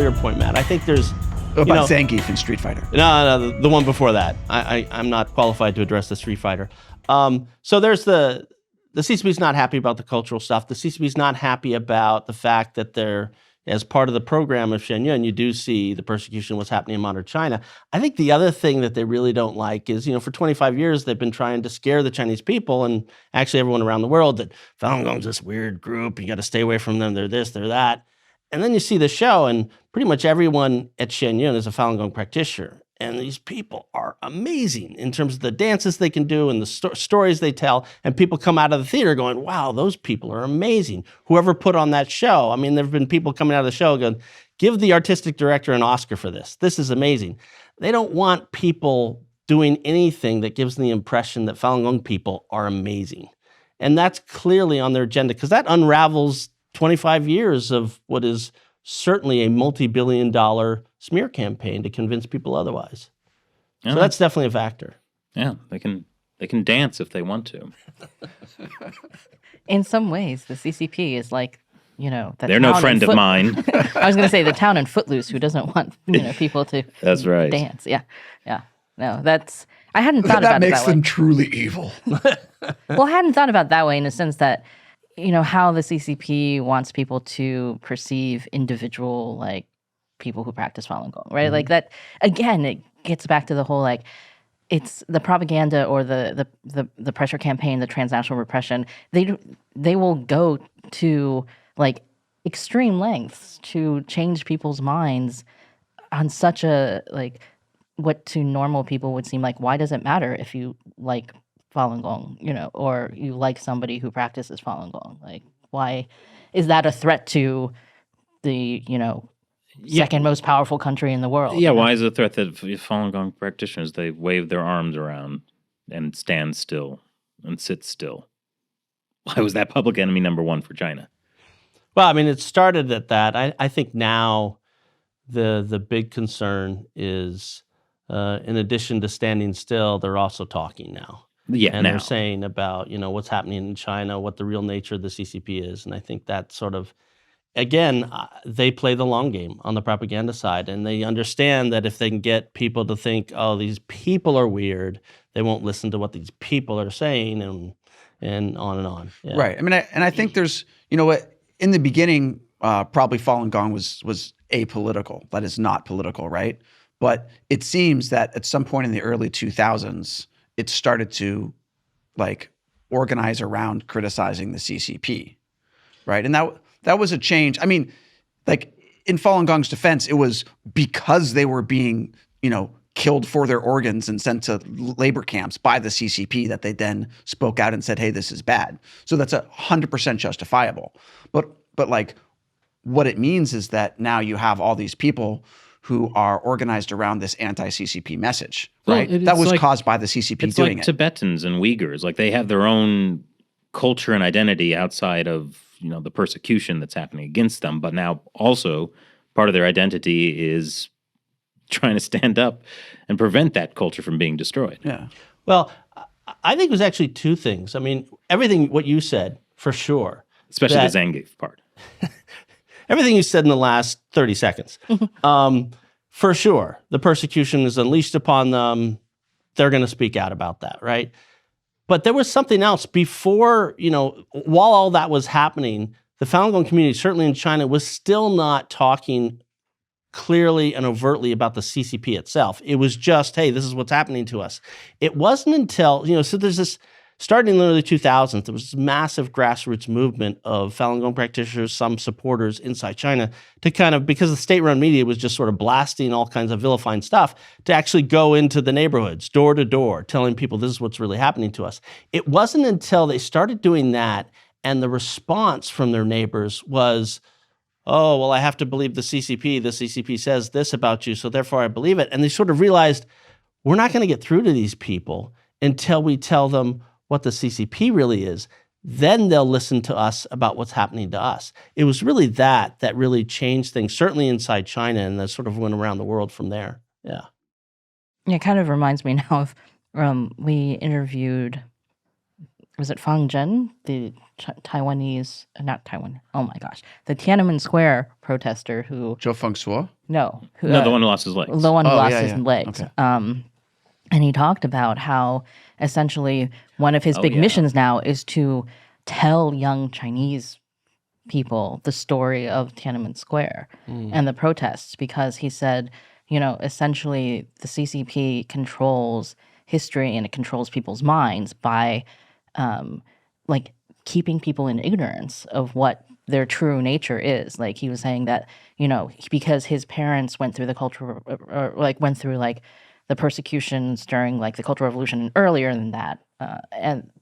earlier point, Matt. I think there's about Zangief in Street Fighter. No, the one before that. I'm not qualified to address the Street Fighter. So there's the CCP is not happy about the cultural stuff. The CCP is not happy about the fact that they're, as part of the program of Shen Yun, you do see the persecution of what's happening in modern China. I think the other thing that they really don't like is, for 25 years, they've been trying to scare the Chinese people and actually everyone around the world that Falun Gong's this weird group. You got to stay away from them. They're this, they're that. And then you see the show, and pretty much everyone at Shen Yun is a Falun Gong practitioner. And these people are amazing in terms of the dances they can do and the stories they tell. And people come out of the theater going, wow, those people are amazing. Whoever put on that show. I mean, there have been people coming out of the show going, give the artistic director an Oscar for this. This is amazing. They don't want people doing anything that gives them the impression that Falun Gong people are amazing. And that's clearly on their agenda, because that unravels 25 years of what is certainly a multi-billion-dollar smear campaign to convince people otherwise. So that's definitely a factor. Yeah, they can dance if they want to. In some ways, the CCP is like, they're no friend of mine. I was going to say the town in Footloose who doesn't want people to that's right. dance. Yeah. No, that's I hadn't thought about it that way. That makes them truly evil. Well, I hadn't thought about it that way in the sense that how the CCP wants people to perceive individual people who practice Falun Gong, right? Mm-hmm. Like that again, it gets back to the whole it's the propaganda or the pressure campaign, the transnational repression. They will go to extreme lengths to change people's minds on such a what to normal people would seem like, why does it matter if you like Falun Gong, or you like somebody who practices Falun Gong? Why is that a threat to the, second most powerful country in the world? Yeah, why is it a threat that Falun Gong practitioners, they wave their arms around and stand still and sit still? Why was that public enemy number one for China? Well, I mean, it started at that. I think now the big concern is, in addition to standing still, they're also talking now. Yeah, and they're saying about, what's happening in China, what the real nature of the CCP is. And I think that sort of, again, they play the long game on the propaganda side. And they understand that if they can get people to think, oh, these people are weird, they won't listen to what these people are saying, and on and on. Yeah. Right. I mean, I think there's, in the beginning, probably Falun Gong was apolitical. That is not political, right? But it seems that at some point in the early 2000s, it started to organize around criticizing the CCP, right? And that was a change. I mean, in Falun Gong's defense, it was because they were being, killed for their organs and sent to labor camps by the CCP that they then spoke out and said, hey, this is bad. So that's 100% justifiable. But what it means is that now you have all these people who are organized around this anti-CCP message, right? Well, that was caused by the CCP doing it. Tibetans and Uyghurs, they have their own culture and identity outside of, the persecution that's happening against them. But now also part of their identity is trying to stand up and prevent that culture from being destroyed. Yeah. Well, I think it was actually two things. I mean, everything what you said, for sure. Especially the Zangief part. Everything you said in the last 30 seconds. For sure, the persecution is unleashed upon them. They're going to speak out about that, right? But there was something else before, while all that was happening, the Falun Gong community, certainly in China, was still not talking clearly and overtly about the CCP itself. It was just, hey, this is what's happening to us. It wasn't until, so there's this, starting in the early 2000s, there was this massive grassroots movement of Falun Gong practitioners, some supporters inside China, to kind of, because the state-run media was just sort of blasting all kinds of vilifying stuff, to actually go into the neighborhoods, door to door, telling people this is what's really happening to us. It wasn't until they started doing that and the response from their neighbors was, oh, well, I have to believe the CCP. The CCP says this about you, so therefore I believe it. And they sort of realized, we're not going to get through to these people until we tell them what the CCP really is. Then they'll listen to us about what's happening to us. It was really that really changed things, certainly inside China, and that sort of went around the world from there. Yeah. It kind of reminds me now of we interviewed was it Fang Jen, the Taiwanese, not Taiwan, oh my gosh, the Tiananmen Square protester who, Zhou Feng Suo? no, who, No, the one who lost his legs. the one who Oh, lost yeah, his yeah. legs. Okay. And he talked about how essentially one of his big yeah. missions now is to tell young Chinese people the story of Tiananmen Square and the protests, because he said, you know, essentially the CCP controls history and it controls people's minds by like keeping people in ignorance of what their true nature is. Like he was saying that, you know, because his parents went through the cultural, or like went through like the persecutions during like the Cultural Revolution earlier than that,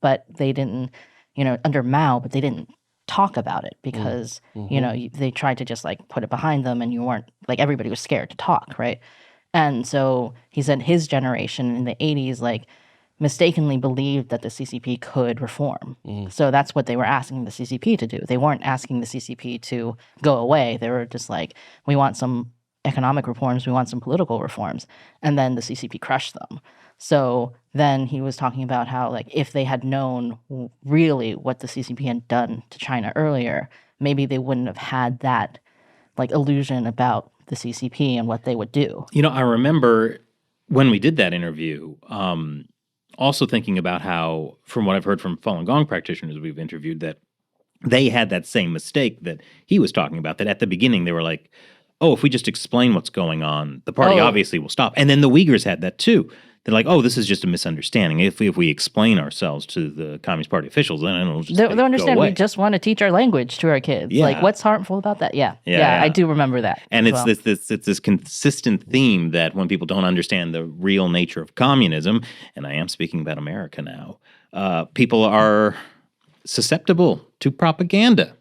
but they didn't, you know, under Mao, but they didn't talk about it because you know they tried to just like put it behind them, and you weren't like everybody was scared to talk, right? And so he said his generation in the 80s like mistakenly believed that the CCP could reform. So that's what they were asking the CCP to do. They weren't asking the CCP to go away. They were just like, we want some economic reforms, we want some political reforms. And then the CCP crushed them. So then he was talking about how like if they had known really what the CCP had done to China earlier, maybe they wouldn't have had that like illusion about the CCP and what they would do. You know, I remember when we did that interview, also thinking about how, from what I've heard from Falun Gong practitioners we've interviewed, that they had that same mistake that he was talking about, that at the beginning they were like, oh, if we just explain what's going on, the party obviously will stop. And then the Uyghurs had that too. They're like, oh, this is just a misunderstanding. If we explain ourselves to the Communist Party officials, then it'll just They'll understand go away. we just want to teach our language to our kids. Yeah. Like, what's harmful about that? Yeah, Yeah. I do remember that. And as it's well. this consistent theme that when people don't understand the real nature of communism, and I am speaking about America now, people are susceptible to propaganda.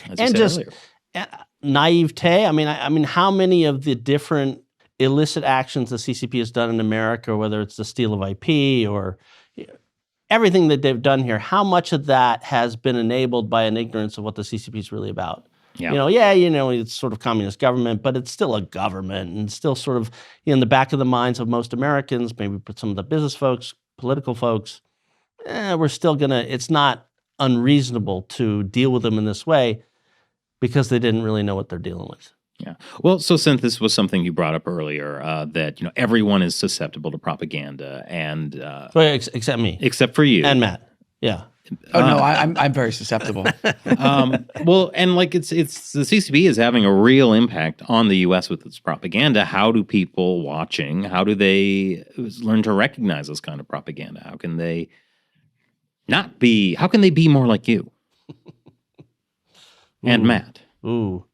As you And said just earlier. naivete. I mean, how many of the different illicit actions the CCP has done in America, whether it's the steal of IP or everything that they've done here, how much of that has been enabled by an ignorance of what the CCP is really about? Yeah. It's sort of communist government, but it's still a government and still sort of in the back of the minds of most Americans, maybe some of the business folks, political folks, we're still it's not unreasonable to deal with them in this way because they didn't really know what they're dealing with. Yeah. Well, so since this was something you brought up earlier, that everyone is susceptible to propaganda, and Except me. except for you And Matt. Yeah. Oh no, I'm very susceptible. Well, and like it's the CCP is having a real impact on the U.S. with its propaganda. How do people watching? How do they learn to recognize this kind of propaganda? How can they not be? How can they be more like you and Matt? Ooh.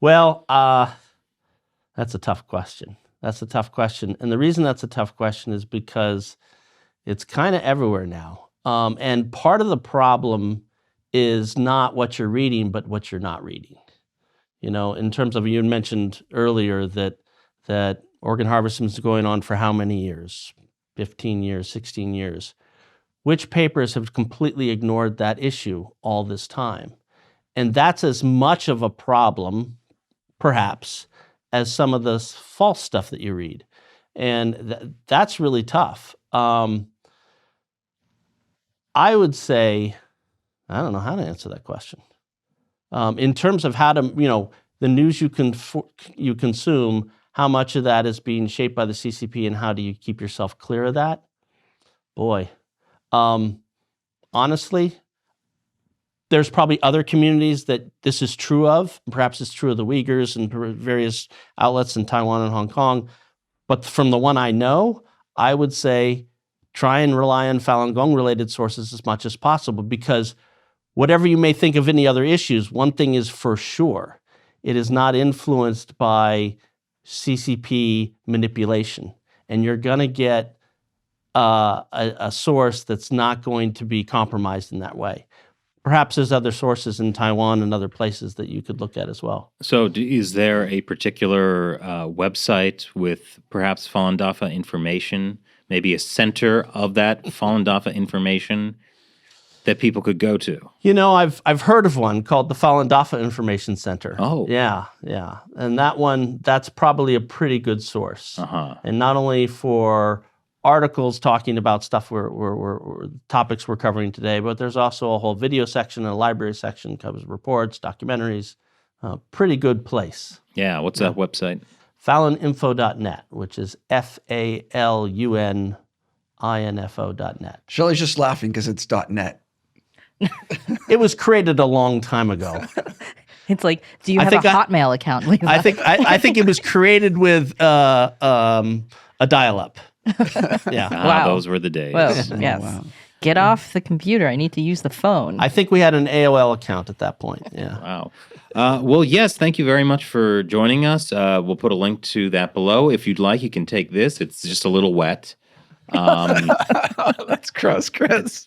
Well, that's a tough question. And the reason that's a tough question is because it's kind of everywhere now. And part of the problem is not what you're reading, but what you're not reading. In terms of, you mentioned earlier that organ harvesting is going on for how many years? 15 years, 16 years. Which papers have completely ignored that issue all this time? And that's as much of a problem, perhaps, as some of the false stuff that you read. And that's really tough. I would say, I don't know how to answer that question. In terms of how to, the news you consume, how much of that is being shaped by the CCP and how do you keep yourself clear of that? Boy, honestly, there's probably other communities that this is true of. Perhaps it's true of the Uyghurs and various outlets in Taiwan and Hong Kong. But from the one I know, I would say try and rely on Falun Gong related sources as much as possible, because whatever you may think of any other issues, one thing is for sure, it is not influenced by CCP manipulation. And you're going to get a source that's not going to be compromised in that way. Perhaps there's other sources in Taiwan and other places that you could look at as well. So is there a particular website with perhaps Falun Dafa information, maybe a center of that Falun Dafa information that people could go to? I've heard of one called the Falun Dafa Information Center. Oh. Yeah. And that's probably a pretty good source. And not only for articles talking about stuff topics we're covering today, but there's also a whole video section and a library section, covers reports, documentaries. Pretty good place. Yeah. What's that website? FalunInfo.net, which is FALUNINFO.net. Shelley's just laughing because it's .net. It was created a long time ago. It's like, do you have a Hotmail account, Levi? I think it was created with a dial-up. Yeah. Wow. Those were the days. Whoa, yes. wow. Get off the computer. I need to use the phone. I think we had an AOL account at that point. Yeah. Wow. Well, yes, thank you very much for joining us. We'll put a link to that below. If you'd like, you can take this. It's just a little wet. That's gross, Chris.